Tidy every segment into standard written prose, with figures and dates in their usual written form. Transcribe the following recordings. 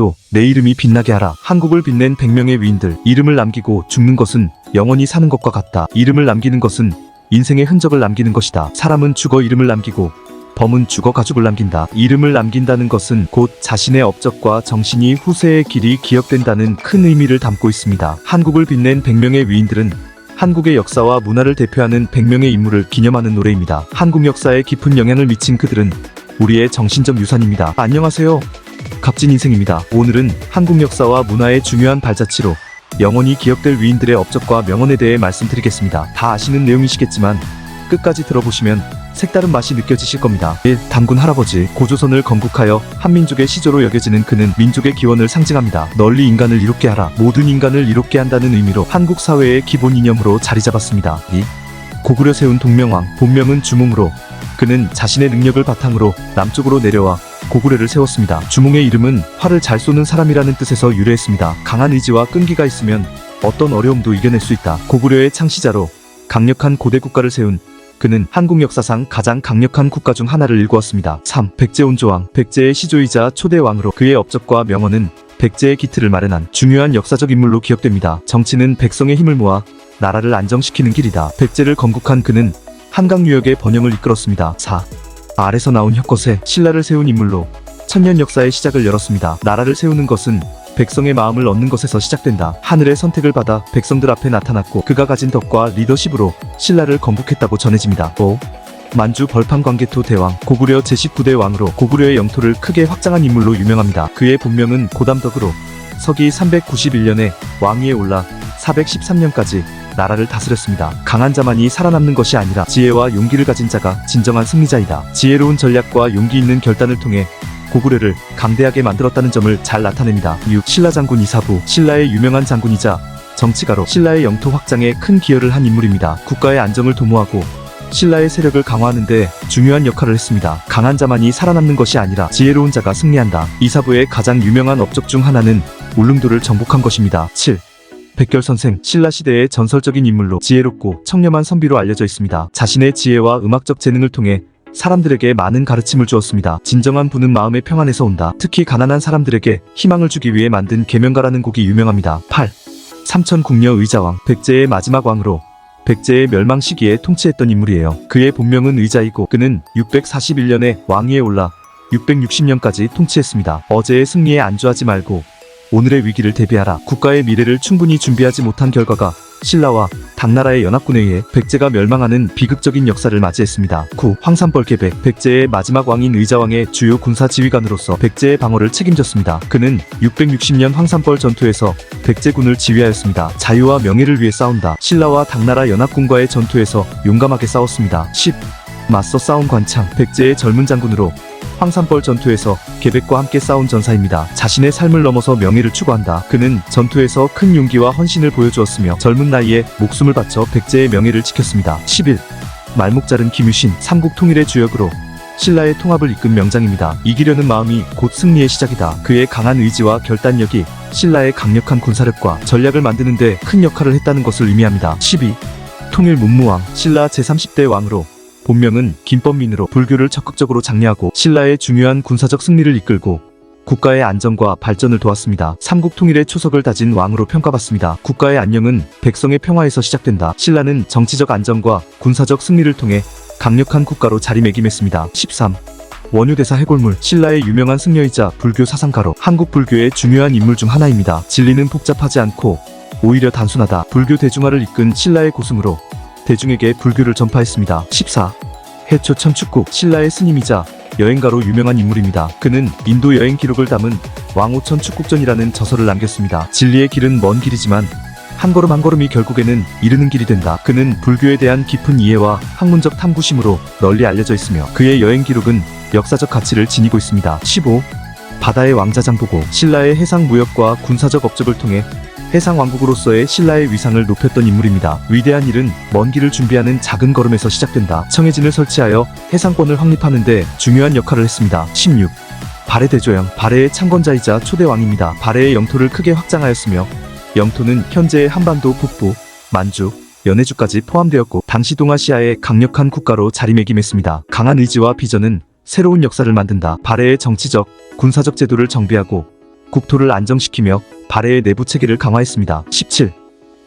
미래에도 내 이름이 빛나게 하라. 한국을 빛낸 100명의 위인들. 이름을 남기고 죽는 것은 영원히 사는 것과 같다. 이름을 남기는 것은 인생의 흔적을 남기는 것이다. 사람은 죽어 이름을 남기고 범은 죽어 가죽을 남긴다. 이름을 남긴다는 것은 곧 자신의 업적과 정신이 후세의 길이 기억된다는 큰 의미를 담고 있습니다. 한국을 빛낸 100명의 위인들은 한국의 역사와 문화를 대표하는 100명의 인물을 기념하는 노래입니다. 한국 역사에 깊은 영향을 미친 그들은 우리의 정신적 유산입니다. 안녕하세요. 값진 인생입니다. 오늘은 한국 역사와 문화의 중요한 발자취로 영원히 기억될 위인들의 업적과 명언에 대해 말씀드리겠습니다. 다 아시는 내용이시겠지만 끝까지 들어보시면 색다른 맛이 느껴지실 겁니다. 1. 단군 할아버지. 고조선을 건국하여 한민족의 시조로 여겨지는 그는 민족의 기원을 상징합니다. 널리 인간을 이롭게 하라. 모든 인간을 이롭게 한다는 의미로 한국 사회의 기본 이념으로 자리 잡았습니다. 2. 고구려 세운 동명왕. 본명은 주몽으로 그는 자신의 능력을 바탕으로 남쪽으로 내려와 고구려를 세웠습니다. 주몽의 이름은 활을 잘 쏘는 사람이라는 뜻에서 유래했습니다. 강한 의지와 끈기가 있으면 어떤 어려움도 이겨낼 수 있다. 고구려의 창시자로 강력한 고대 국가를 세운 그는 한국 역사상 가장 강력한 국가 중 하나를 일구었습니다. 3. 백제온조왕. 백제의 시조이자 초대 왕으로 그의 업적과 명언은 백제의 기틀을 마련한 중요한 역사적 인물로 기억됩니다. 정치는 백성의 힘을 모아 나라를 안정시키는 길이다. 백제를 건국한 그는 한강 유역의 번영을 이끌었습니다. 4. 알에서 나온 혁거세. 신라를 세운 인물로 천년 역사의 시작을 열었습니다. 나라를 세우는 것은 백성의 마음을 얻는 것에서 시작된다. 하늘의 선택을 받아 백성들 앞에 나타났고 그가 가진 덕과 리더십으로 신라를 건국했다고 전해집니다. 5. 만주 벌판 광개토 대왕. 고구려 제19대 왕으로 고구려의 영토를 크게 확장한 인물로 유명합니다. 그의 본명은 고담덕으로 서기 391년에 왕위에 올라 413년까지 나라를 다스렸습니다. 강한 자만이 살아남는 것이 아니라 지혜와 용기를 가진 자가 진정한 승리자이다. 지혜로운 전략과 용기 있는 결단을 통해 고구려를 강대하게 만들었다는 점을 잘 나타냅니다. 6. 신라 장군 이사부. 신라의 유명한 장군이자 정치가로 신라의 영토 확장에 큰 기여를 한 인물입니다. 국가의 안정을 도모하고 신라의 세력을 강화하는 데 중요한 역할을 했습니다. 강한 자만이 살아남는 것이 아니라 지혜로운 자가 승리한다. 이사부의 가장 유명한 업적 중 하나는 울릉도를 정복한 것입니다. 7. 백결선생. 신라시대의 전설적인 인물로 지혜롭고 청렴한 선비로 알려져 있습니다. 자신의 지혜와 음악적 재능을 통해 사람들에게 많은 가르침을 주었습니다. 진정한 부는 마음의 평안에서 온다. 특히 가난한 사람들에게 희망을 주기 위해 만든 계명가라는 곡이 유명합니다. 8. 삼천궁녀 의자왕. 백제의 마지막 왕으로 백제의 멸망 시기에 통치했던 인물이에요. 그의 본명은 의자이고 그는 641년에 왕위에 올라 660년까지 통치했습니다. 어제의 승리에 안주하지 말고 오늘의 위기를 대비하라. 국가의 미래를 충분히 준비하지 못한 결과가 신라와 당나라의 연합군에 의해 백제가 멸망하는 비극적인 역사를 맞이했습니다. 9. 황산벌 계백. 백제의 마지막 왕인 의자왕의 주요 군사 지휘관으로서 백제의 방어를 책임졌습니다. 그는 660년 황산벌 전투에서 백제군을 지휘하였습니다. 자유와 명예를 위해 싸운다. 신라와 당나라 연합군과의 전투에서 용감하게 싸웠습니다. 10. 맞서 싸운 관창. 백제의 젊은 장군으로 황산벌 전투에서 계백과 함께 싸운 전사입니다. 자신의 삶을 넘어서 명예를 추구한다. 그는 전투에서 큰 용기와 헌신을 보여주었으며 젊은 나이에 목숨을 바쳐 백제의 명예를 지켰습니다. 11. 말목자른 김유신. 삼국 통일의 주역으로 신라의 통합을 이끈 명장입니다. 이기려는 마음이 곧 승리의 시작이다. 그의 강한 의지와 결단력이 신라의 강력한 군사력과 전략을 만드는 데 큰 역할을 했다는 것을 의미합니다. 12. 통일 문무왕. 신라 제30대 왕으로 본명은 김법민으로 불교를 적극적으로 장려하고 신라의 중요한 군사적 승리를 이끌고 국가의 안정과 발전을 도왔습니다. 삼국 통일의 초석을 다진 왕으로 평가받습니다. 국가의 안녕은 백성의 평화에서 시작된다. 신라는 정치적 안정과 군사적 승리를 통해 강력한 국가로 자리매김했습니다. 13. 원효대사 해골물. 신라의 유명한 승려이자 불교 사상가로 한국 불교의 중요한 인물 중 하나입니다. 진리는 복잡하지 않고 오히려 단순하다. 불교 대중화를 이끈 신라의 고승으로 대중에게 불교를 전파했습니다. 14. 해초 천축국. 신라의 스님이자 여행가로 유명한 인물입니다. 그는 인도 여행 기록을 담은 왕오천 축국전이라는 저서를 남겼습니다. 진리의 길은 먼 길이지만 한 걸음 한 걸음이 결국에는 이르는 길이 된다. 그는 불교에 대한 깊은 이해와 학문적 탐구심으로 널리 알려져 있으며 그의 여행 기록은 역사적 가치를 지니고 있습니다. 15. 바다의 왕자 장보고. 신라의 해상 무역과 군사적 업적을 통해 해상왕국으로서의 신라의 위상을 높였던 인물입니다. 위대한 일은 먼 길을 준비하는 작은 걸음에서 시작된다. 청해진을 설치하여 해상권을 확립하는 데 중요한 역할을 했습니다. 16. 발해 대조영. 발해의 창건자이자 초대왕입니다. 발해의 영토를 크게 확장하였으며 영토는 현재의 한반도 북부, 만주, 연해주까지 포함되었고 당시 동아시아의 강력한 국가로 자리매김했습니다. 강한 의지와 비전은 새로운 역사를 만든다. 발해의 정치적, 군사적 제도를 정비하고 국토를 안정시키며 발해의 내부 체계를 강화했습니다. 17.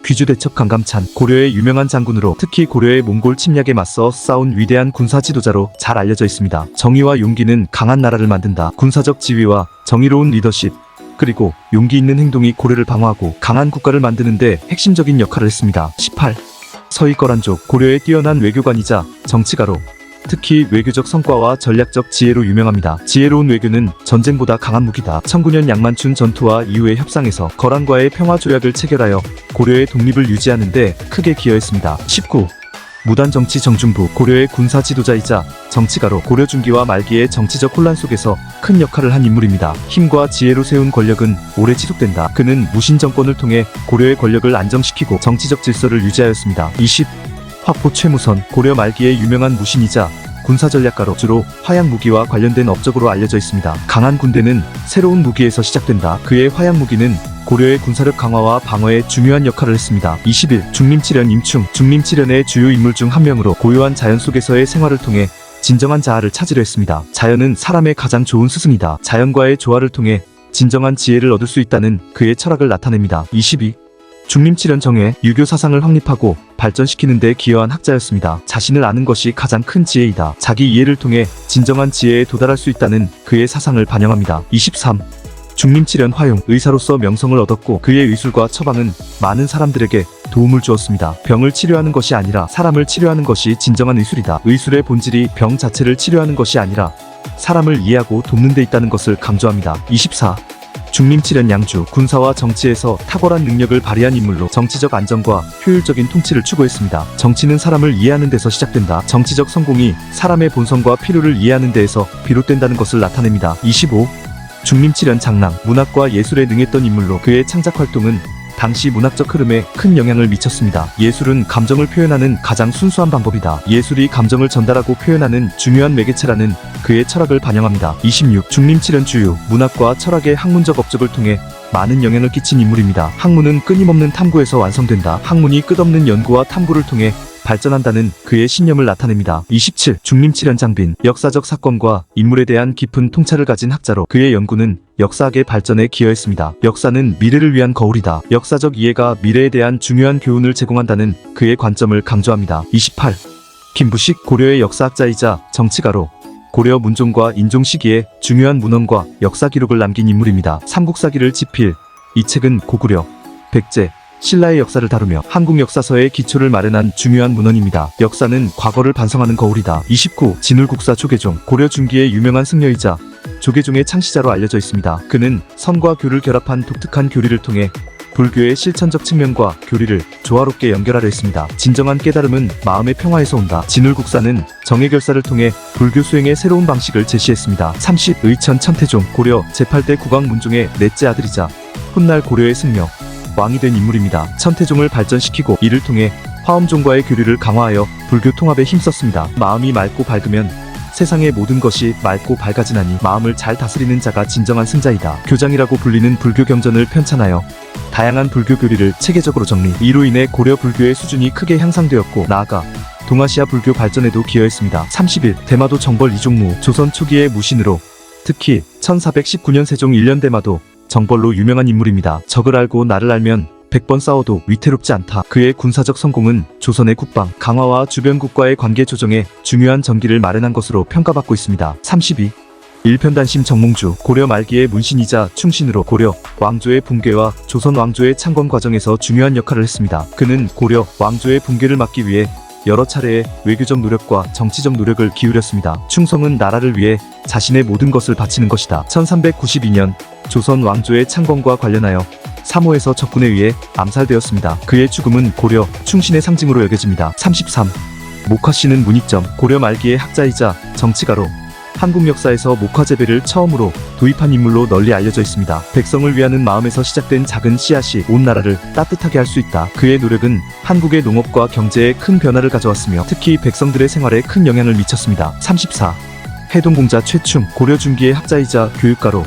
귀주대첩 강감찬, 고려의 유명한 장군으로 특히 고려의 몽골 침략에 맞서 싸운 위대한 군사 지도자로 잘 알려져 있습니다. 정의와 용기는 강한 나라를 만든다. 군사적 지위와 정의로운 리더십, 그리고 용기 있는 행동이 고려를 방어하고 강한 국가를 만드는 데 핵심적인 역할을 했습니다. 18. 서희거란족, 고려의 뛰어난 외교관이자 정치가로 특히 외교적 성과와 전략적 지혜로 유명합니다. 지혜로운 외교는 전쟁보다 강한 무기다. 1009년 양만춘 전투와 이후의 협상에서 거란과의 평화조약을 체결하여 고려의 독립을 유지하는 데 크게 기여했습니다. 19. 무단정치 정준부, 고려의 군사 지도자이자 정치가로 고려 중기와 말기의 정치적 혼란 속에서 큰 역할을 한 인물입니다. 힘과 지혜로 세운 권력은 오래 지속된다. 그는 무신 정권을 통해 고려의 권력을 안정시키고 정치적 질서를 유지하였습니다. 20. 화포 최무선, 고려 말기의 유명한 무신이자 군사전략가로 주로 화약 무기와 관련된 업적으로 알려져 있습니다. 강한 군대는 새로운 무기에서 시작된다. 그의 화약 무기는 고려의 군사력 강화와 방어에 중요한 역할을 했습니다. 21. 중림칠연 임충, 중림칠연의 주요 인물 중 한 명으로 고요한 자연 속에서의 생활을 통해 진정한 자아를 찾으려 했습니다. 자연은 사람의 가장 좋은 스승이다. 자연과의 조화를 통해 진정한 지혜를 얻을 수 있다는 그의 철학을 나타냅니다. 22. 중림칠연 정회, 유교 사상을 확립하고 발전시키는 데 기여한 학자였습니다. 자신을 아는 것이 가장 큰 지혜이다. 자기 이해를 통해 진정한 지혜에 도달할 수 있다는 그의 사상을 반영합니다. 23. 중림칠연 화용, 의사로서 명성을 얻었고 그의 의술과 처방은 많은 사람들에게 도움을 주었습니다. 병을 치료하는 것이 아니라 사람을 치료하는 것이 진정한 의술이다. 의술의 본질이 병 자체를 치료하는 것이 아니라 사람을 이해하고 돕는 데 있다는 것을 강조합니다. 24. 중림칠연 양주, 군사와 정치에서 탁월한 능력을 발휘한 인물로 정치적 안정과 효율적인 통치를 추구했습니다. 정치는 사람을 이해하는 데서 시작된다. 정치적 성공이 사람의 본성과 필요를 이해하는 데에서 비롯된다는 것을 나타냅니다. 25. 중림칠연 장랑, 문학과 예술에 능했던 인물로 그의 창작 활동은 당시 문학적 흐름에 큰 영향을 미쳤습니다. 예술은 감정을 표현하는 가장 순수한 방법이다. 예술이 감정을 전달하고 표현하는 중요한 매개체라는 그의 철학을 반영합니다. 26. 중림칠연 주유, 문학과 철학의 학문적 업적을 통해 많은 영향을 끼친 인물입니다. 학문은 끊임없는 탐구에서 완성된다. 학문이 끝없는 연구와 탐구를 통해 발전한다는 그의 신념을 나타냅니다. 27. 중림칠연 장빈, 역사적 사건과 인물에 대한 깊은 통찰을 가진 학자로 그의 연구는 역사학의 발전에 기여했습니다. 역사는 미래를 위한 거울이다. 역사적 이해가 미래에 대한 중요한 교훈을 제공한다는 그의 관점을 강조합니다. 28. 김부식, 고려의 역사학자이자 정치가로 고려 문종과 인종 시기에 중요한 문헌과 역사 기록을 남긴 인물입니다. 삼국사기를 집필, 이 책은 고구려, 백제, 신라의 역사를 다루며 한국 역사서의 기초를 마련한 중요한 문헌입니다. 역사는 과거를 반성하는 거울이다. 29. 진울국사 조계종, 고려 중기의 유명한 승려이자 조계종의 창시자로 알려져 있습니다. 그는 선과 교를 결합한 독특한 교리를 통해 불교의 실천적 측면과 교리를 조화롭게 연결하려 했습니다. 진정한 깨달음은 마음의 평화에서 온다. 진울국사는 정해결사를 통해 불교 수행의 새로운 방식을 제시했습니다. 30. 의천 천태종, 고려 제8대 국왕 문종의 넷째 아들이자 훗날 고려의 승려, 왕이 된 인물입니다. 천태종을 발전시키고 이를 통해 화엄종과의 교류를 강화하여 불교 통합에 힘썼습니다. 마음이 맑고 밝으면 세상의 모든 것이 맑고 밝아지나니 마음을 잘 다스리는 자가 진정한 승자이다. 교장이라고 불리는 불교 경전을 편찬하여 다양한 불교 교리를 체계적으로 정리. 이로 인해 고려 불교의 수준이 크게 향상되었고 나아가 동아시아 불교 발전에도 기여했습니다. 31. 대마도 정벌 이종무, 조선 초기의 무신으로 특히 1419년 세종 1년 대마도 정벌로 유명한 인물입니다. 적을 알고 나를 알면 100번 싸워도 위태롭지 않다. 그의 군사적 성공은 조선의 국방 강화와 주변국과의 관계 조정에 중요한 전기를 마련한 것으로 평가받고 있습니다. 32. 일편단심 정몽주, 고려 말기의 문신이자 충신으로 고려 왕조의 붕괴와 조선 왕조의 창건 과정에서 중요한 역할을 했습니다. 그는 고려 왕조의 붕괴를 막기 위해 여러 차례의 외교적 노력과 정치적 노력을 기울였습니다. 충성은 나라를 위해 자신의 모든 것을 바치는 것이다. 1392년 조선 왕조의 창건과 관련하여 사모에서 적군에 의해 암살되었습니다. 그의 죽음은 고려 충신의 상징으로 여겨집니다. 33. 목화씨는 문익점, 고려 말기의 학자이자 정치가로 한국 역사에서 목화 재배를 처음으로 도입한 인물로 널리 알려져 있습니다. 백성을 위하는 마음에서 시작된 작은 씨앗이 온 나라를 따뜻하게 할 수 있다. 그의 노력은 한국의 농업과 경제에 큰 변화를 가져왔으며 특히 백성들의 생활에 큰 영향을 미쳤습니다. 34. 해동공자 최충, 고려 중기의 학자이자 교육가로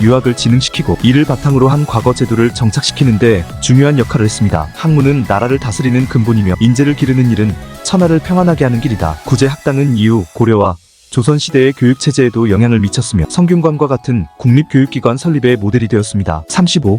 유학을 진흥시키고 이를 바탕으로 한 과거 제도를 정착시키는 데 중요한 역할을 했습니다. 학문은 나라를 다스리는 근본이며 인재를 기르는 일은 천하를 평안하게 하는 길이다. 구제 학당은 이후 고려와 조선시대의 교육체제에도 영향을 미쳤으며 성균관과 같은 국립교육기관 설립의 모델이 되었습니다. 35.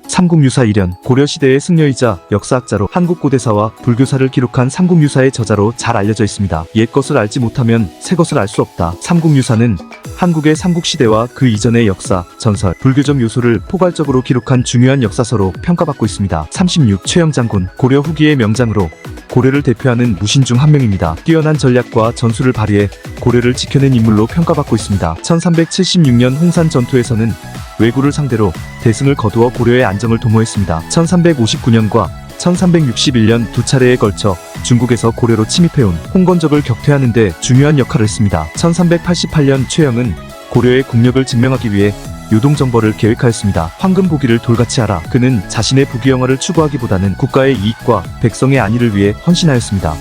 삼국유사 일연 고려시대의 승려이자 역사학자로 한국고대사와 불교사를 기록한 삼국유사의 저자로 잘 알려져 있습니다. 옛 것을 알지 못하면 새 것을 알 수 없다. 삼국유사는 한국의 삼국시대와 그 이전의 역사, 전설, 불교적 요소를 포괄적으로 기록한 중요한 역사서로 평가받고 있습니다. 36. 최영장군 고려 후기의 명장으로 고려를 대표하는 무신 중 한 명입니다. 뛰어난 전략과 전술을 발휘해 고려를 지켜낸 인물로 평가받고 있습니다. 1376년 홍산 전투에서는 왜구를 상대로 대승을 거두어 고려의 안정을 도모했습니다. 1359년과 1361년 두 차례에 걸쳐 중국에서 고려로 침입해온 홍건적을 격퇴하는 데 중요한 역할을 했습니다. 1388년 최영은 고려의 국력을 증명하기 위해 요동정벌을 계획하였습니다. 황금 보기를 돌같이 하라. 그는 자신의 부귀영화를 추구하기보다는 국가의 이익과 백성의 안위를 위해 헌신하였습니다.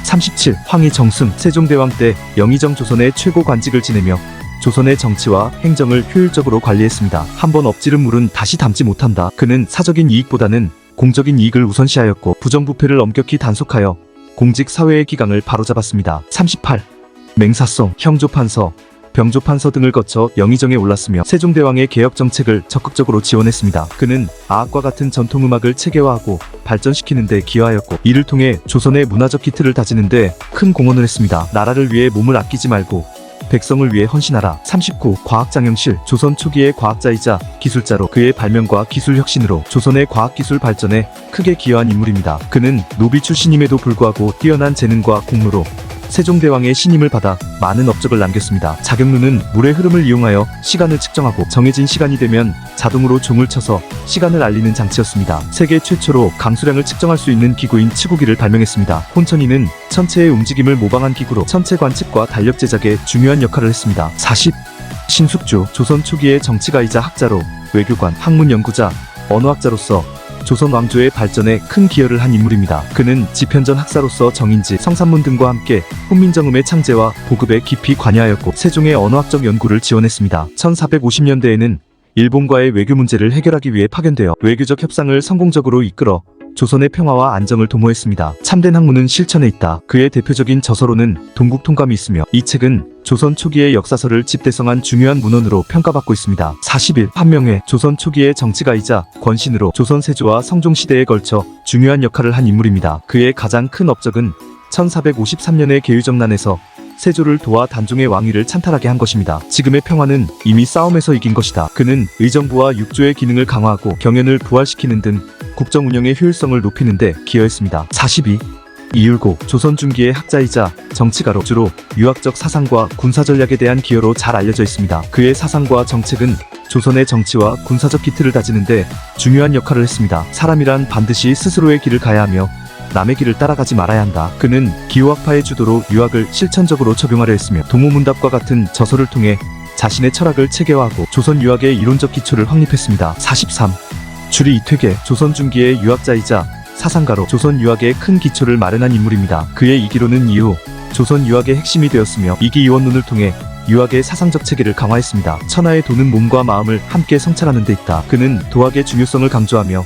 37. 황희 정승 세종대왕 때 영의정 조선의 최고 관직을 지내며 조선의 정치와 행정을 효율적으로 관리했습니다. 한번 엎지른 물은 다시 담지 못한다. 그는 사적인 이익보다는 공적인 이익을 우선시하였고 부정부패를 엄격히 단속하여 공직 사회의 기강을 바로잡았습니다. 38. 맹사송, 형조판서, 병조판서 등을 거쳐 영의정에 올랐으며 세종대왕의 개혁 정책을 적극적으로 지원했습니다. 그는 아학과 같은 전통음악을 체계화하고 발전시키는 데 기여하였고 이를 통해 조선의 문화적 기틀을 다지는 데 큰 공헌을 했습니다. 나라를 위해 몸을 아끼지 말고 백성을 위해 헌신하라. 39. 과학장영실 조선 초기의 과학자이자 기술자로 그의 발명과 기술 혁신으로 조선의 과학기술 발전에 크게 기여한 인물입니다. 그는 노비 출신임에도 불구하고 뛰어난 재능과 공로로 세종대왕의 신임을 받아 많은 업적을 남겼습니다. 자경루는 물의 흐름을 이용하여 시간을 측정하고 정해진 시간이 되면 자동으로 종을 쳐서 시간을 알리는 장치였습니다. 세계 최초로 강수량을 측정할 수 있는 기구인 치구기를 발명했습니다. 혼천이는 천체의 움직임을 모방한 기구로 천체 관측과 달력 제작에 중요한 역할을 했습니다. 40. 신숙주 조선 초기의 정치가이자 학자로 외교관, 학문 연구자, 언어학자로서 조선 왕조의 발전에 큰 기여를 한 인물입니다. 그는 지편전 학사로서 정인지, 성산문 등과 함께 훈민정음의 창제와 보급에 깊이 관여하였고 세종의 언어학적 연구를 지원했습니다. 1450년대에는 일본과의 외교 문제를 해결하기 위해 파견되어 외교적 협상을 성공적으로 이끌어 조선의 평화와 안정을 도모했습니다. 참된 학문은 실천에 있다. 그의 대표적인 저서로는 동국통감이 있으며 이 책은 조선 초기의 역사서를 집대성한 중요한 문헌으로 평가받고 있습니다. 41. 한명회 조선 초기의 정치가이자 권신으로 조선 세조와 성종시대에 걸쳐 중요한 역할을 한 인물입니다. 그의 가장 큰 업적은 1453년의 계유정난에서 세조를 도와 단종의 왕위를 찬탈하게 한 것입니다. 지금의 평화는 이미 싸움에서 이긴 것이다. 그는 의정부와 육조의 기능을 강화하고 경연을 부활시키는 등 국정 운영의 효율성을 높이는 데 기여했습니다. 42. 이율고 조선 중기의 학자이자 정치가로 주로 유학적 사상과 군사 전략에 대한 기여로 잘 알려져 있습니다. 그의 사상과 정책은 조선의 정치와 군사적 기틀을 다지는 데 중요한 역할을 했습니다. 사람이란 반드시 스스로의 길을 가야 하며 남의 길을 따라가지 말아야 한다. 그는 기호학파의 주도로 유학을 실천적으로 적용하려 했으며 동호문답과 같은 저서를 통해 자신의 철학을 체계화하고 조선 유학의 이론적 기초를 확립했습니다. 43. 주리 이퇴계 조선 중기의 유학자이자 사상가로 조선 유학의 큰 기초를 마련한 인물입니다. 그의 이기로는 이후 조선 유학의 핵심이 되었으며 이기이원론을 통해 유학의 사상적 체계를 강화했습니다. 천하의 도는 몸과 마음을 함께 성찰하는 데 있다. 그는 도학의 중요성을 강조하며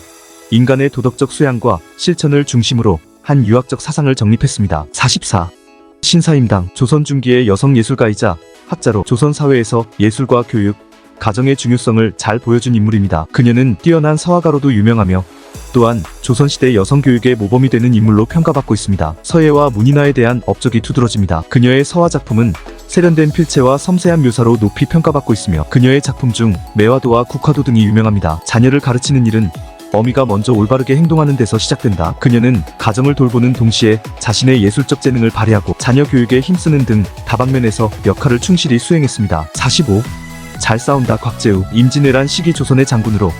인간의 도덕적 수양과 실천을 중심으로 한 유학적 사상을 정립했습니다. 44. 신사임당 조선 중기의 여성 예술가이자 학자로 조선 사회에서 예술과 교육, 가정의 중요성을 잘 보여준 인물입니다. 그녀는 뛰어난 서화가로도 유명하며 또한 조선시대 여성교육의 모범이 되는 인물로 평가받고 있습니다. 서예와 문인화에 대한 업적이 두드러집니다. 그녀의 서화 작품은 세련된 필체와 섬세한 묘사로 높이 평가받고 있으며 그녀의 작품 중 매화도와 국화도 등이 유명합니다. 자녀를 가르치는 일은 어미가 먼저 올바르게 행동하는 데서 시작된다. 그녀는 가정을 돌보는 동시에 자신의 예술적 재능을 발휘하고 자녀 교육에 힘쓰는 등 다방면에서 역할을 충실히 수행했습니다. 45. 잘 싸운다 곽재우 임진왜란 시기 조선의 장군으로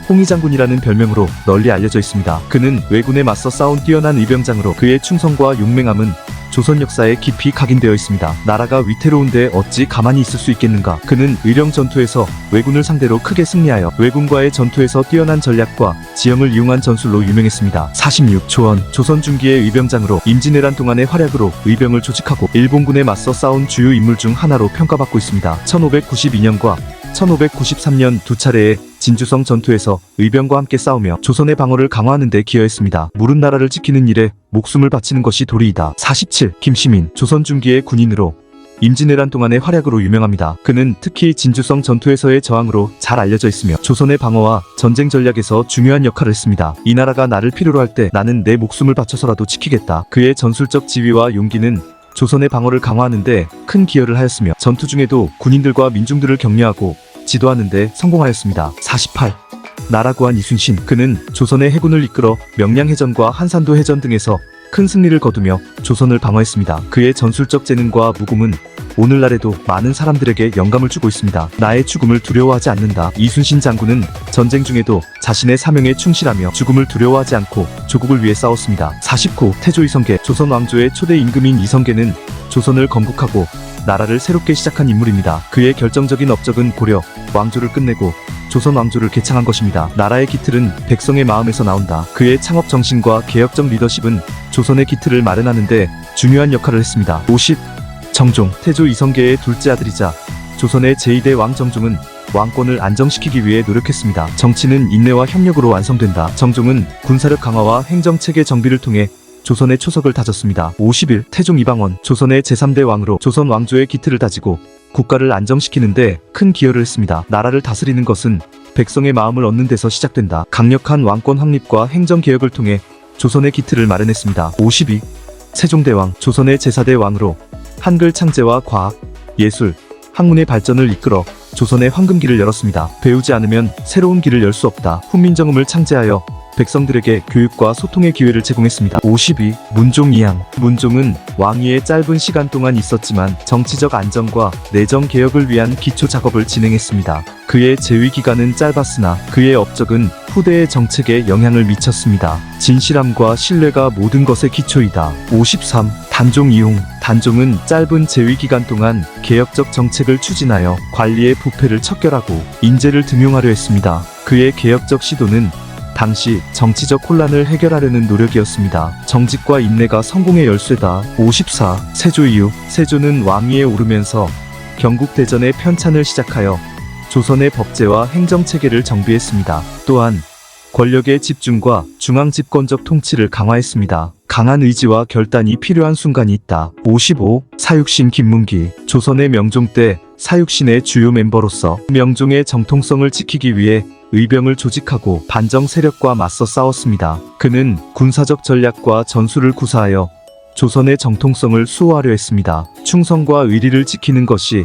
홍의장군이라는 별명으로 널리 알려져 있습니다. 그는 왜군에 맞서 싸운 뛰어난 의병장으로 그의 충성과 용맹함은 조선 역사에 깊이 각인되어 있습니다. 나라가 위태로운데 어찌 가만히 있을 수 있겠는가. 그는 의령 전투에서 왜군을 상대로 크게 승리하여 왜군과의 전투에서 뛰어난 전략과 지형을 이용한 전술로 유명했습니다. 46. 조원 조선 중기의 의병장으로 임진왜란 동안의 활약으로 의병을 조직하고 일본군에 맞서 싸운 주요 인물 중 하나로 평가받고 있습니다. 1592년과 1593년 두 차례의 진주성 전투에서 의병과 함께 싸우며 조선의 방어를 강화하는 데 기여했습니다. 모른 나라를 지키는 일에 목숨을 바치는 것이 도리이다. 47. 김시민 조선 중기의 군인으로 임진왜란 동안의 활약으로 유명합니다. 그는 특히 진주성 전투에서의 저항으로 잘 알려져 있으며 조선의 방어와 전쟁 전략에서 중요한 역할을 했습니다. 이 나라가 나를 필요로 할 때 나는 내 목숨을 바쳐서라도 지키겠다. 그의 전술적 지위와 용기는 조선의 방어를 강화하는 데 큰 기여를 하였으며 전투 중에도 군인들과 민중들을 격려하고 지도하는 데 성공하였습니다. 48. 나라 구한 이순신. 그는 조선의 해군을 이끌어 명량해전과 한산도 해전 등에서 큰 승리를 거두며 조선을 방어했습니다. 그의 전술적 재능과 무공은 오늘날에도 많은 사람들에게 영감을 주고 있습니다. 나의 죽음을 두려워하지 않는다. 이순신 장군은 전쟁 중에도 자신의 사명에 충실하며 죽음을 두려워하지 않고 조국을 위해 싸웠습니다. 49. 태조 이성계. 조선 왕조의 초대 임금인 이성계는 조선을 건국하고 나라를 새롭게 시작한 인물입니다. 그의 결정적인 업적은 고려 왕조를 끝내고 조선 왕조를 개창한 것입니다. 나라의 기틀은 백성의 마음에서 나온다. 그의 창업 정신과 개혁적 리더십은 조선의 기틀을 마련하는 데 중요한 역할을 했습니다. 50. 정종. 태조 이성계의 둘째 아들이자 조선의 제2대 왕 정종은 왕권을 안정시키기 위해 노력했습니다. 정치는 인내와 협력으로 완성된다. 정종은 군사력 강화와 행정체계 정비를 통해 조선의 초석을 다졌습니다. 51. 태종 이방원. 조선의 제3대 왕으로 조선 왕조의 기틀을 다지고 국가를 안정시키는데 큰 기여를 했습니다. 나라를 다스리는 것은 백성의 마음을 얻는 데서 시작된다. 강력한 왕권 확립과 행정개혁을 통해 조선의 기틀을 마련했습니다. 52. 세종대왕. 조선의 제4대 왕으로 한글 창제와 과학, 예술, 학문의 발전을 이끌어 조선의 황금기를 열었습니다. 배우지 않으면 새로운 길을 열 수 없다. 훈민정음을 창제하여 백성들에게 교육과 소통의 기회를 제공했습니다. 52. 문종 이항. 문종은 왕위에 짧은 시간 동안 있었지만 정치적 안정과 내정 개혁을 위한 기초 작업을 진행했습니다. 그의 재위 기간은 짧았으나 그의 업적은 후대의 정책에 영향을 미쳤습니다. 진실함과 신뢰가 모든 것의 기초이다. 53. 단종 이용. 단종은 짧은 재위 기간 동안 개혁적 정책을 추진하여 관리의 부패를 척결하고 인재를 등용하려 했습니다. 그의 개혁적 시도는 당시 정치적 혼란을 해결하려는 노력이었습니다. 정직과 인내가 성공의 열쇠다. 54. 세조 이후. 세조는 왕위에 오르면서 경국대전의 편찬을 시작하여 조선의 법제와 행정체계를 정비했습니다. 또한 권력의 집중과 중앙집권적 통치를 강화했습니다. 강한 의지와 결단이 필요한 순간이 있다. 55. 사육신 김문기. 조선의 명종 때 사육신의 주요 멤버로서 명종의 정통성을 지키기 위해 의병을 조직하고 반정 세력과 맞서 싸웠습니다. 그는 군사적 전략과 전술을 구사하여 조선의 정통성을 수호하려 했습니다. 충성과 의리를 지키는 것이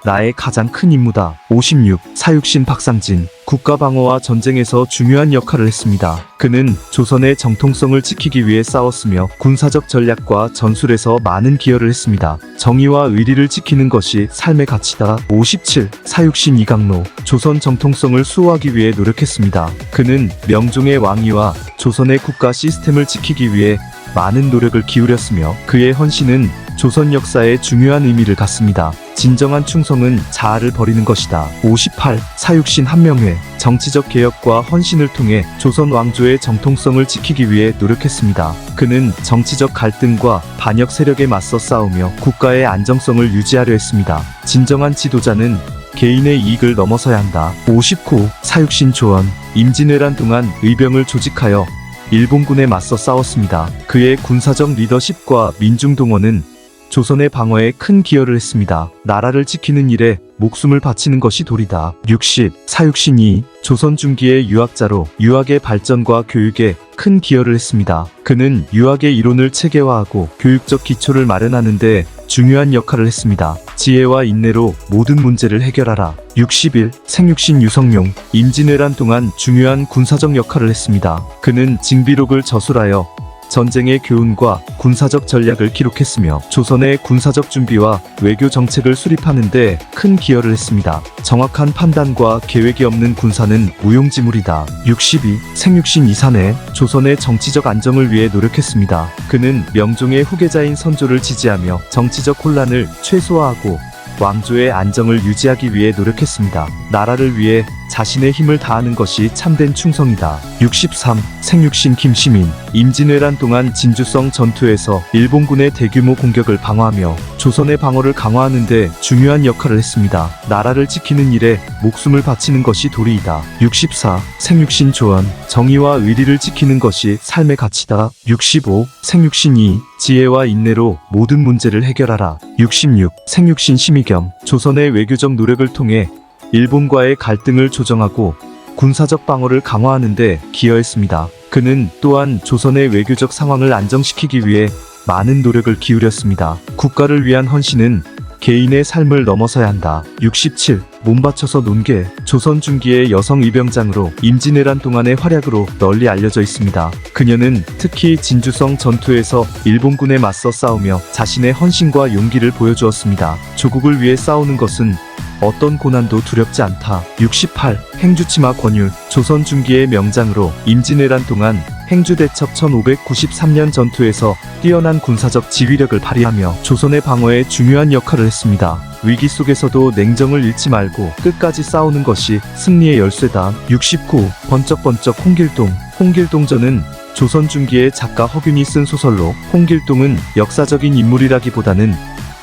나의 가장 큰 임무다. 56. 사육신 박상진. 국가방어와 전쟁에서 중요한 역할을 했습니다. 그는 조선의 정통성을 지키기 위해 싸웠으며 군사적 전략과 전술에서 많은 기여를 했습니다. 정의와 의리를 지키는 것이 삶의 가치다. 57. 사육신 이강로. 조선 정통성을 수호하기 위해 노력했습니다. 그는 명종의 왕위와 조선의 국가 시스템을 지키기 위해 많은 노력을 기울였으며 그의 헌신은 조선 역사에 중요한 의미를 갖습니다. 진정한 충성은 자아를 버리는 것이다. 58. 사육신 한명회. 정치적 개혁과 헌신을 통해 조선 왕조의 정통성을 지키기 위해 노력했습니다. 그는 정치적 갈등과 반역 세력에 맞서 싸우며 국가의 안정성을 유지하려 했습니다. 진정한 지도자는 개인의 이익을 넘어서야 한다. 59. 사육신 조원. 임진왜란 동안 의병을 조직하여 일본군에 맞서 싸웠습니다. 그의 군사적 리더십과 민중 동원은 조선의 방어에 큰 기여를 했습니다. 나라를 지키는 일에 목숨을 바치는 것이 도리다. 60. 사육신이. 조선 중기의 유학자로 유학의 발전과 교육에 큰 기여를 했습니다. 그는 유학의 이론을 체계화하고 교육적 기초를 마련하는 데 중요한 역할을 했습니다. 지혜와 인내로 모든 문제를 해결하라. 61. 생육신 유성룡. 임진왜란 동안 중요한 군사적 역할을 했습니다. 그는 징비록을 저술하여 전쟁의 교훈과 군사적 전략을 기록했으며 조선의 군사적 준비와 외교 정책을 수립하는 데 큰 기여를 했습니다. 정확한 판단과 계획이 없는 군사는 무용지물이다. 62. 생육신 이산해. 조선의 정치적 안정을 위해 노력했습니다. 그는 명종의 후계자인 선조를 지지하며 정치적 혼란을 최소화하고 왕조의 안정을 유지하기 위해 노력했습니다. 나라를 위해 자신의 힘을 다하는 것이 참된 충성이다. 63. 생육신 김시민. 임진왜란 동안 진주성 전투에서 일본군의 대규모 공격을 방어하며 조선의 방어를 강화하는 데 중요한 역할을 했습니다. 나라를 지키는 일에 목숨을 바치는 것이 도리이다. 64. 생육신 조언. 정의와 의리를 지키는 것이 삶의 가치다. 65. 생육신 이. 지혜와 인내로 모든 문제를 해결하라. 66. 생육신 심의겸. 조선의 외교적 노력을 통해 일본과의 갈등을 조정하고 군사적 방어를 강화하는 데 기여했습니다. 그는 또한 조선의 외교적 상황을 안정시키기 위해 많은 노력을 기울였습니다. 국가를 위한 헌신은 개인의 삶을 넘어서야 한다. 67. 몸바쳐서 논계. 조선 중기의 여성 이병장으로 임진왜란 동안의 활약으로 널리 알려져 있습니다. 그녀는 특히 진주성 전투에서 일본군에 맞서 싸우며 자신의 헌신과 용기를 보여주었습니다. 조국을 위해 싸우는 것은 어떤 고난도 두렵지 않다. 68. 행주치마 권율. 조선 중기의 명장으로 임진왜란 동안 행주대첩 1593년 전투에서 뛰어난 군사적 지휘력을 발휘하며 조선의 방어에 중요한 역할을 했습니다. 위기 속에서도 냉정을 잃지 말고 끝까지 싸우는 것이 승리의 열쇠다. 69. 번쩍번쩍 홍길동. 홍길동전은 조선 중기의 작가 허균이 쓴 소설로 홍길동은 역사적인 인물이라기보다는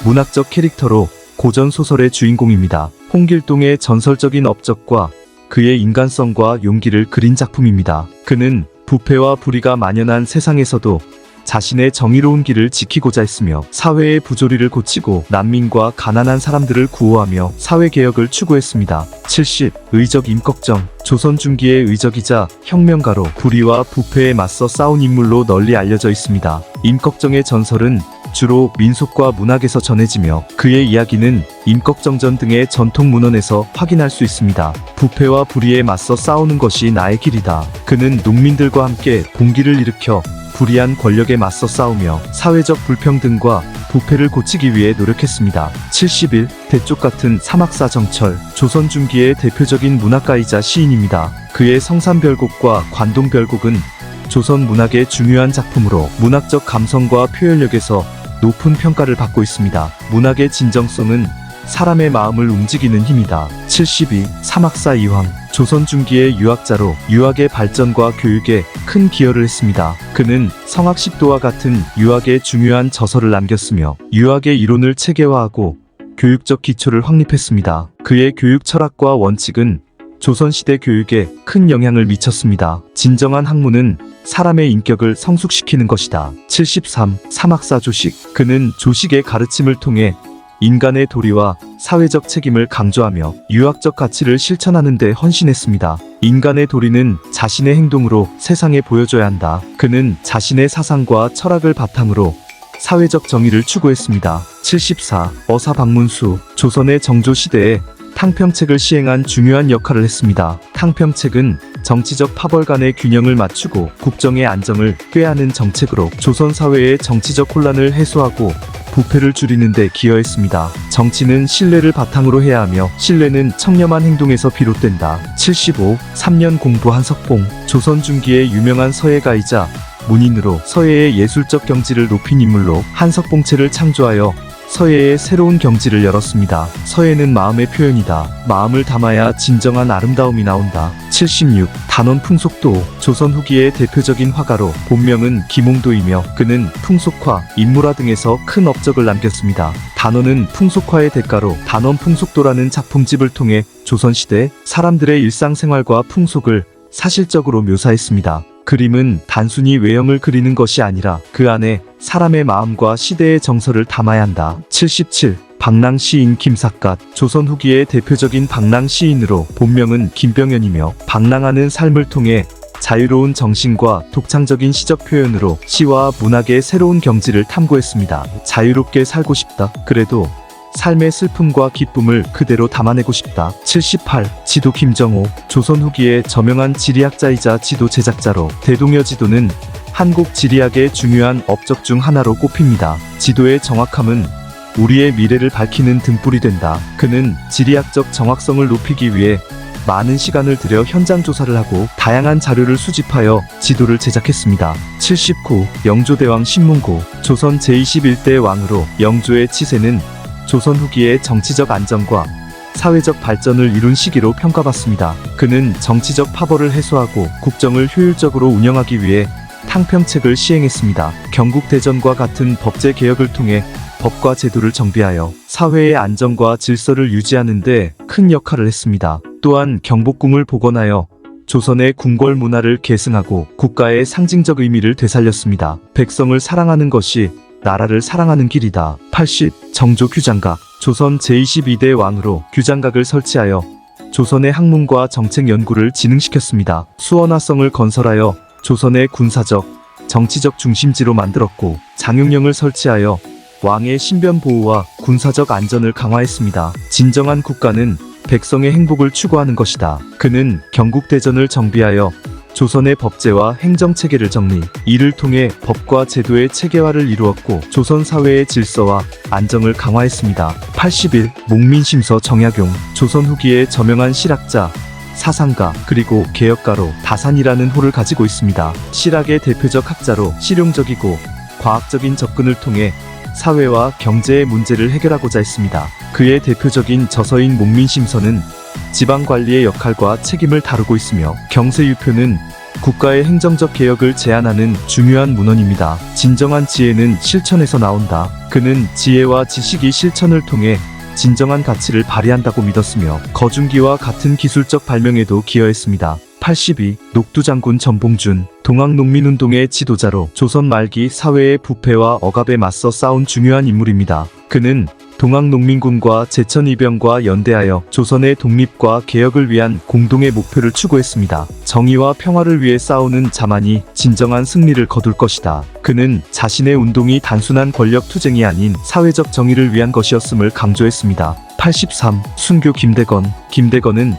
문학적 캐릭터로 고전 소설의 주인공입니다. 홍길동의 전설적인 업적과 그의 인간성과 용기를 그린 작품입니다. 그는 부패와 불의가 만연한 세상에서도 자신의 정의로운 길을 지키고자 했으며 사회의 부조리를 고치고 난민과 가난한 사람들을 구호하며 사회개혁을 추구했습니다. 70. 의적 임꺽정. 조선 중기의 의적이자 혁명가로 불의와 부패에 맞서 싸운 인물로 널리 알려져 있습니다. 임꺽정의 전설은 주로 민속과 문학에서 전해지며 그의 이야기는 임꺽정전 등의 전통 문헌에서 확인할 수 있습니다. 부패와 불의에 맞서 싸우는 것이 나의 길이다. 그는 농민들과 함께 봉기를 일으켜 불의한 권력에 맞서 싸우며 사회적 불평등과 부패를 고치기 위해 노력했습니다. 71. 대쪽 같은 사막사 정철. 조선 중기의 대표적인 문학가이자 시인입니다. 그의 성산별곡과 관동별곡은 조선 문학의 중요한 작품으로 문학적 감성과 표현력에서 높은 평가를 받고 있습니다. 문학의 진정성은 사람의 마음을 움직이는 힘이다. 72. 사막사 이황. 조선 중기의 유학자로 유학의 발전과 교육에 큰 기여를 했습니다. 그는 성학십도와 같은 유학의 중요한 저서를 남겼으며 유학의 이론을 체계화하고 교육적 기초를 확립했습니다. 그의 교육 철학과 원칙은 조선시대 교육에 큰 영향을 미쳤습니다. 진정한 학문은 사람의 인격을 성숙시키는 것이다. 73. 사막사 조식. 그는 조식의 가르침을 통해 인간의 도리와 사회적 책임을 강조하며 유학적 가치를 실천하는 데 헌신했습니다. 인간의 도리는 자신의 행동으로 세상에 보여줘야 한다. 그는 자신의 사상과 철학을 바탕으로 사회적 정의를 추구했습니다. 74. 어사 박문수. 조선의 정조 시대에 탕평책을 시행한 중요한 역할을 했습니다. 탕평책은 정치적 파벌 간의 균형을 맞추고 국정의 안정을 꾀하는 정책으로 조선 사회의 정치적 혼란을 해소하고 부패를 줄이는 데 기여했습니다. 정치는 신뢰를 바탕으로 해야 하며 신뢰는 청렴한 행동에서 비롯된다. 75. 3년 공부 한석봉. 조선 중기의 유명한 서예가이자 문인으로 서예의 예술적 경지를 높인 인물로 한석봉체를 창조하여 서예의 새로운 경지를 열었습니다. 서예는 마음의 표현이다. 마음을 담아야 진정한 아름다움이 나온다. 76. 단원 풍속도. 조선 후기의 대표적인 화가로 본명은 김홍도이며 그는 풍속화, 인물화 등에서 큰 업적을 남겼습니다. 단원은 풍속화의 대가로 단원 풍속도라는 작품집을 통해 조선시대 사람들의 일상생활과 풍속을 사실적으로 묘사했습니다. 그림은 단순히 외형을 그리는 것이 아니라 그 안에 사람의 마음과 시대의 정서를 담아야 한다. 77. 방랑 시인 김삿갓. 조선 후기의 대표적인 방랑 시인으로 본명은 김병연이며 방랑하는 삶을 통해 자유로운 정신과 독창적인 시적 표현으로 시와 문학의 새로운 경지를 탐구했습니다. 자유롭게 살고 싶다. 그래도 삶의 슬픔과 기쁨을 그대로 담아내고 싶다. 78. 지도 김정호. 조선 후기의 저명한 지리학자이자 지도 제작자로 대동여 지도는 한국 지리학의 중요한 업적 중 하나로 꼽힙니다. 지도의 정확함은 우리의 미래를 밝히는 등불이 된다. 그는 지리학적 정확성을 높이기 위해 많은 시간을 들여 현장 조사를 하고 다양한 자료를 수집하여 지도를 제작했습니다. 79. 영조대왕 신문고. 조선 제21대 왕으로 영조의 치세는 조선 후기의 정치적 안정과 사회적 발전을 이룬 시기로 평가받습니다. 그는 정치적 파벌을 해소하고 국정을 효율적으로 운영하기 위해 탕평책을 시행했습니다. 경국대전과 같은 법제 개혁을 통해 법과 제도를 정비하여 사회의 안정과 질서를 유지하는 데 큰 역할을 했습니다. 또한 경복궁을 복원하여 조선의 궁궐 문화를 계승하고 국가의 상징적 의미를 되살렸습니다. 백성을 사랑하는 것이 나라를 사랑하는 길이다. 80. 정조 규장각. 조선 제22대 왕으로 규장각을 설치하여 조선의 학문과 정책 연구를 진흥시켰습니다. 수원화성을 건설하여 조선의 군사적, 정치적 중심지로 만들었고 장육령을 설치하여 왕의 신변 보호와 군사적 안전을 강화했습니다. 진정한 국가는 백성의 행복을 추구하는 것이다. 그는 경국대전을 정비하여 조선의 법제와 행정체계를 정리, 이를 통해 법과 제도의 체계화를 이루었고 조선 사회의 질서와 안정을 강화했습니다. 81. 목민심서 정약용. 조선 후기에 저명한 실학자, 사상가, 그리고 개혁가로 다산이라는 호를 가지고 있습니다. 실학의 대표적 학자로 실용적이고 과학적인 접근을 통해 사회와 경제의 문제를 해결하고자 했습니다. 그의 대표적인 저서인 목민심서는 지방관리의 역할과 책임을 다루고 있으며 경세유표는 국가의 행정적 개혁을 제안하는 중요한 문헌입니다. 진정한 지혜는 실천에서 나온다. 그는 지혜와 지식이 실천을 통해 진정한 가치를 발휘한다고 믿었으며 거중기와 같은 기술적 발명에도 기여했습니다. 82. 녹두장군 전봉준. 동학농민운동의 지도자로 조선 말기 사회의 부패와 억압에 맞서 싸운 중요한 인물입니다. 그는 동학농민군과 제천이병과 연대하여 조선의 독립과 개혁을 위한 공동의 목표를 추구했습니다. 정의와 평화를 위해 싸우는 자만이 진정한 승리를 거둘 것이다. 그는 자신의 운동이 단순한 권력 투쟁이 아닌 사회적 정의를 위한 것이었음을 강조했습니다. 83. 순교 김대건. 김대건은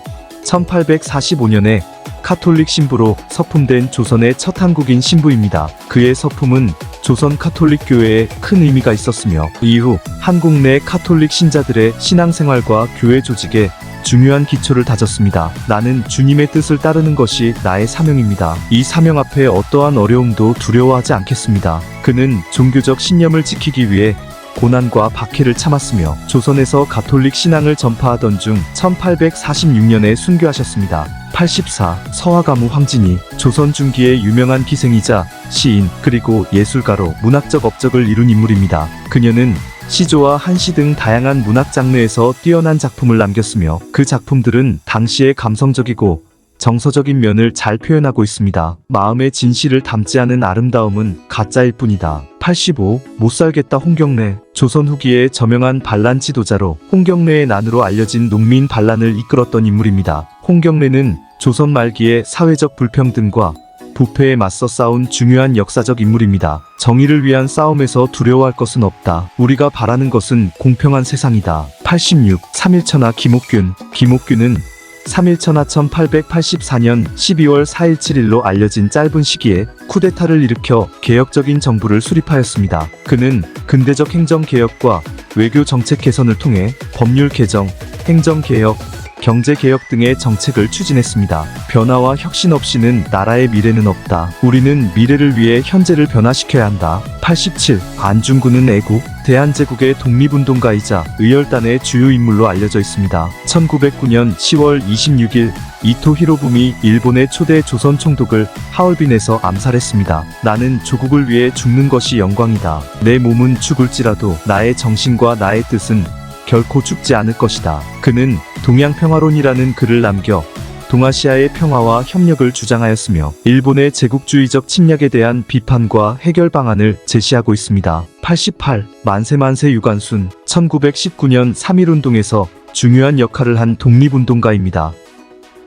1845년에 카톨릭 신부로 서품된 조선의 첫 한국인 신부입니다. 그의 서품은 조선 카톨릭 교회에 큰 의미가 있었으며 이후 한국 내 카톨릭 신자들의 신앙생활과 교회 조직에 중요한 기초를 다졌습니다. 나는 주님의 뜻을 따르는 것이 나의 사명입니다. 이 사명 앞에 어떠한 어려움도 두려워하지 않겠습니다. 그는 종교적 신념을 지키기 위해 고난과 박해를 참았으며 조선에서 가톨릭 신앙을 전파하던 중 1846년에 순교하셨습니다. 84. 서화가무 황진이. 조선 중기의 유명한 기생이자 시인 그리고 예술가로 문학적 업적을 이룬 인물입니다. 그녀는 시조와 한시 등 다양한 문학 장르에서 뛰어난 작품을 남겼으며 그 작품들은 당시의 감성적이고 정서적인 면을 잘 표현하고 있습니다. 마음의 진실을 담지 않은 아름다움은 가짜일 뿐이다. 85. 못살겠다 홍경래. 조선 후기의 저명한 반란 지도자로 홍경래의 난으로 알려진 농민 반란을 이끌었던 인물입니다. 홍경래는 조선 말기의 사회적 불평등과 부패에 맞서 싸운 중요한 역사적 인물입니다. 정의를 위한 싸움에서 두려워할 것은 없다. 우리가 바라는 것은 공평한 세상이다. 86. 삼일천하 김옥균. 김옥균은 삼일천하 1884년 12월 4일 7일로 알려진 짧은 시기에 쿠데타를 일으켜 개혁적인 정부를 수립하였습니다. 그는 근대적 행정개혁과 외교정책 개선을 통해 법률 개정, 행정개혁, 경제개혁 등의 정책을 추진했습니다. 변화와 혁신 없이는 나라의 미래는 없다. 우리는 미래를 위해 현재를 변화시켜야 한다. 87. 안중근은 애국, 대한제국의 독립운동가이자 의열단의 주요 인물로 알려져 있습니다. 1909년 10월 26일 이토 히로부미 일본의 초대 조선 총독을 하얼빈에서 암살했습니다. 나는 조국을 위해 죽는 것이 영광이다. 내 몸은 죽을지라도 나의 정신과 나의 뜻은 결코 죽지 않을 것이다. 그는 동양평화론이라는 글을 남겨 동아시아의 평화와 협력을 주장하였으며 일본의 제국주의적 침략에 대한 비판과 해결 방안을 제시하고 있습니다. 88. 만세만세 유관순. 1919년 3.1운동에서 중요한 역할을 한 독립운동가입니다.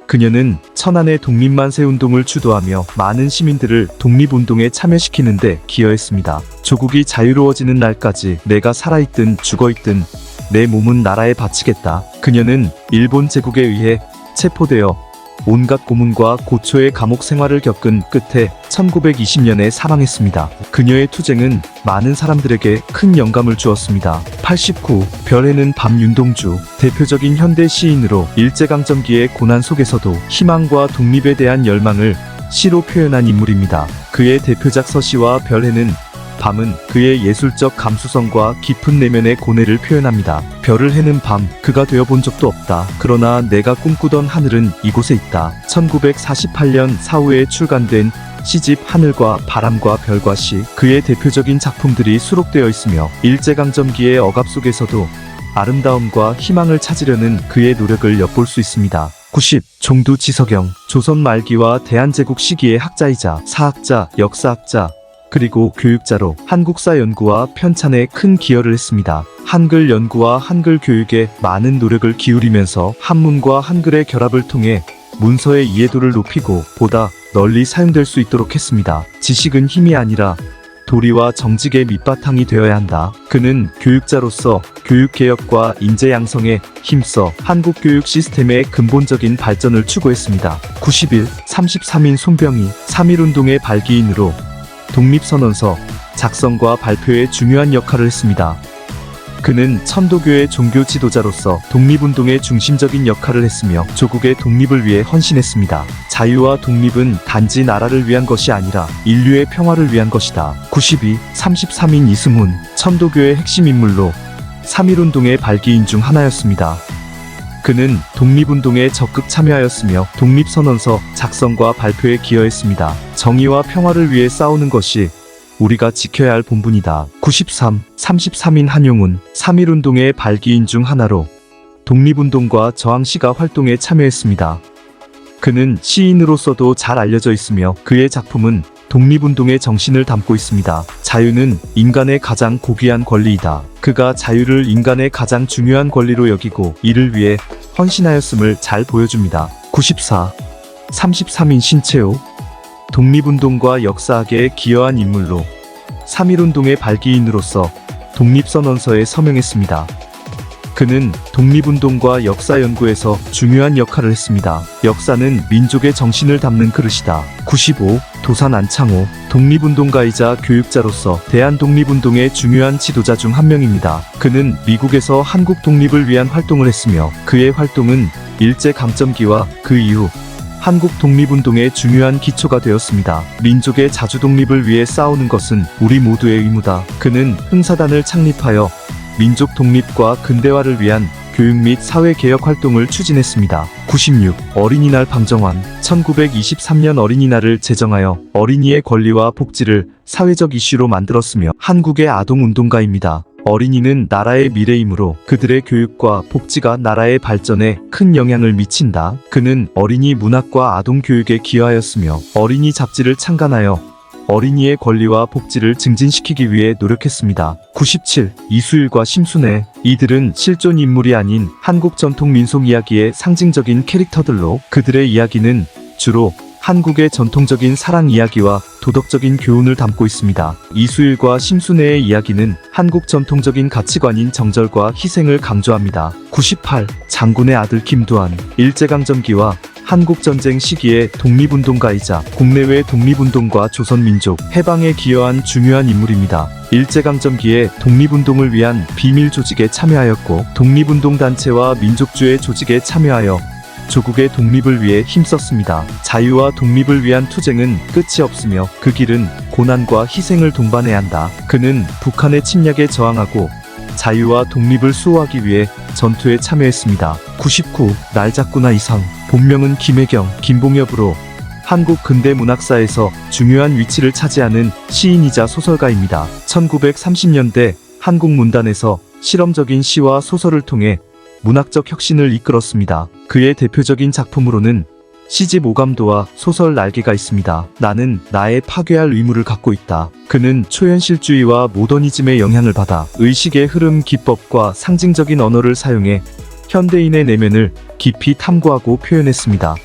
그녀는 천안의 독립만세운동을 주도하며 많은 시민들을 독립운동에 참여시키는 데 기여했습니다. 조국이 자유로워지는 날까지 내가 살아있든 죽어있든 내 몸은 나라에 바치겠다. 그녀는 일본 제국에 의해 체포되어 온갖 고문과 고초의 감옥 생활을 겪은 끝에 1920년에 사망했습니다. 그녀의 투쟁은 많은 사람들에게 큰 영감을 주었습니다. 89. 별해는 밤. 윤동주. 대표적인 현대 시인으로 일제강점기의 고난 속에서도 희망과 독립에 대한 열망을 시로 표현한 인물입니다. 그의 대표작 서시와 별해는 밤은 그의 예술적 감수성과 깊은 내면의 고뇌를 표현합니다. 별을 해는 밤, 그가 되어본 적도 없다. 그러나 내가 꿈꾸던 하늘은 이곳에 있다. 1948년 사후에 출간된 시집 하늘과 바람과 별과 시, 그의 대표적인 작품들이 수록되어 있으며 일제강점기의 억압 속에서도 아름다움과 희망을 찾으려는 그의 노력을 엿볼 수 있습니다. 90. 종두 지석영. 조선 말기와 대한제국 시기의 학자이자 사학자, 역사학자, 그리고 교육자로 한국사 연구와 편찬에 큰 기여를 했습니다. 한글 연구와 한글 교육에 많은 노력을 기울이면서 한문과 한글의 결합을 통해 문서의 이해도를 높이고 보다 널리 사용될 수 있도록 했습니다. 지식은 힘이 아니라 도리와 정직의 밑바탕이 되어야 한다. 그는 교육자로서 교육개혁과 인재 양성에 힘써 한국 교육 시스템의 근본적인 발전을 추구했습니다. 91. 33인 손병희. 3.1운동의 발기인으로 독립선언서 작성과 발표에 중요한 역할을 했습니다. 그는 천도교의 종교 지도자로서 독립운동의 중심적인 역할을 했으며 조국의 독립을 위해 헌신했습니다. 자유와 독립은 단지 나라를 위한 것이 아니라 인류의 평화를 위한 것이다. 92. 33인 이승훈. 천도교의 핵심 인물로 3.1운동의 발기인 중 하나였습니다. 그는 독립운동에 적극 참여하였으며 독립선언서 작성과 발표에 기여했습니다. 정의와 평화를 위해 싸우는 것이 우리가 지켜야 할 본분이다. 93. 33인 한용운. 3.1운동의 발기인 중 하나로 독립운동과 저항시가 활동에 참여했습니다. 그는 시인으로서도 잘 알려져 있으며 그의 작품은 독립운동의 정신을 담고 있습니다. 자유는 인간의 가장 고귀한 권리이다. 그가 자유를 인간의 가장 중요한 권리로 여기고 이를 위해 헌신하였음을 잘 보여줍니다. 94. 33인 신채호. 독립운동과 역사학에 기여한 인물로 3.1운동의 발기인으로서 독립선언서에 서명했습니다. 그는 독립운동과 역사 연구에서 중요한 역할을 했습니다. 역사는 민족의 정신을 담는 그릇이다. 95. 도산 안창호. 독립운동가이자 교육자로서 대한독립운동의 중요한 지도자 중 한 명입니다. 그는 미국에서 한국 독립을 위한 활동을 했으며 그의 활동은 일제강점기와 그 이후 한국 독립운동의 중요한 기초가 되었습니다. 민족의 자주독립을 위해 싸우는 것은 우리 모두의 의무다. 그는 흥사단을 창립하여 민족 독립과 근대화를 위한 교육 및 사회개혁 활동을 추진했습니다. 96. 어린이날 방정환. 1923년 어린이날을 제정하여 어린이의 권리와 복지를 사회적 이슈로 만들었으며 한국의 아동운동가입니다. 어린이는 나라의 미래이므로 그들의 교육과 복지가 나라의 발전에 큰 영향을 미친다. 그는 어린이 문학과 아동교육에 기여하였으며 어린이 잡지를 창간하여 어린이의 권리와 복지를 증진시키기 위해 노력했습니다. 97. 이수일과 심순애. 이들은 실존 인물이 아닌 한국 전통 민속 이야기의 상징적인 캐릭터들로 그들의 이야기는 주로 한국의 전통적인 사랑 이야기와 도덕적인 교훈을 담고 있습니다. 이수일과 심순애의 이야기는 한국 전통적인 가치관인 정절과 희생을 강조합니다. 98. 장군의 아들 김두한. 일제강점기와 한국전쟁 시기의 독립운동가이자 국내외 독립운동과 조선민족 해방에 기여한 중요한 인물입니다. 일제강점기에 독립운동을 위한 비밀 조직에 참여하였고 독립운동단체와 민족주의 조직에 참여하여 조국의 독립을 위해 힘썼습니다. 자유와 독립을 위한 투쟁은 끝이 없으며 그 길은 고난과 희생을 동반해야 한다. 그는 북한의 침략에 저항하고 자유와 독립을 수호하기 위해 전투에 참여했습니다. 99. 날 잡구나 이상. 본명은 김혜경, 김봉엽으로 한국 근대 문학사에서 중요한 위치를 차지하는 시인이자 소설가입니다. 1930년대 한국 문단에서 실험적인 시와 소설을 통해 문학적 혁신을 이끌었습니다. 그의 대표적인 작품으로는 시집 오감도와 소설 날개가 있습니다. 나는 나의 파괴할 의무를 갖고 있다. 그는 초현실주의와 모더니즘의 영향을 받아 의식의 흐름 기법과 상징적인 언어를 사용해 현대인의 내면을 깊이 탐구하고 표현했습니다.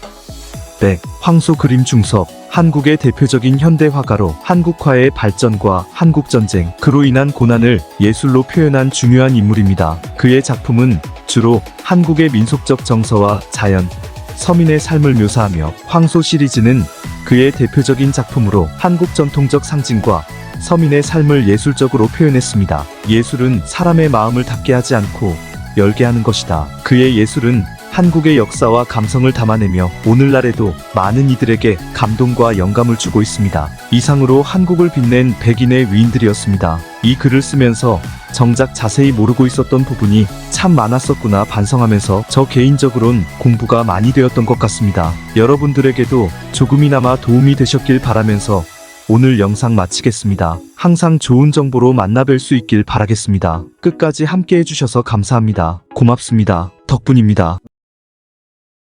네, 황소 그림 중섭. 한국의 대표적인 현대 화가로 한국화의 발전과 한국전쟁, 그로 인한 고난을 예술로 표현한 중요한 인물입니다. 그의 작품은 주로 한국의 민속적 정서와 자연, 서민의 삶을 묘사하며 황소 시리즈는 그의 대표적인 작품으로 한국 전통적 상징과 서민의 삶을 예술적으로 표현했습니다. 예술은 사람의 마음을 닫게 하지 않고 열게 하는 것이다. 그의 예술은 한국의 역사와 감성을 담아내며 오늘날에도 많은 이들에게 감동과 영감을 주고 있습니다. 이상으로 한국을 빛낸 백인의 위인들이었습니다. 이 글을 쓰면서 정작 자세히 모르고 있었던 부분이 참 많았었구나 반성하면서 저 개인적으론 공부가 많이 되었던 것 같습니다. 여러분들에게도 조금이나마 도움이 되셨길 바라면서 오늘 영상 마치겠습니다. 항상 좋은 정보로 만나뵐 수 있길 바라겠습니다. 끝까지 함께 해주셔서 감사합니다. 고맙습니다. 덕분입니다.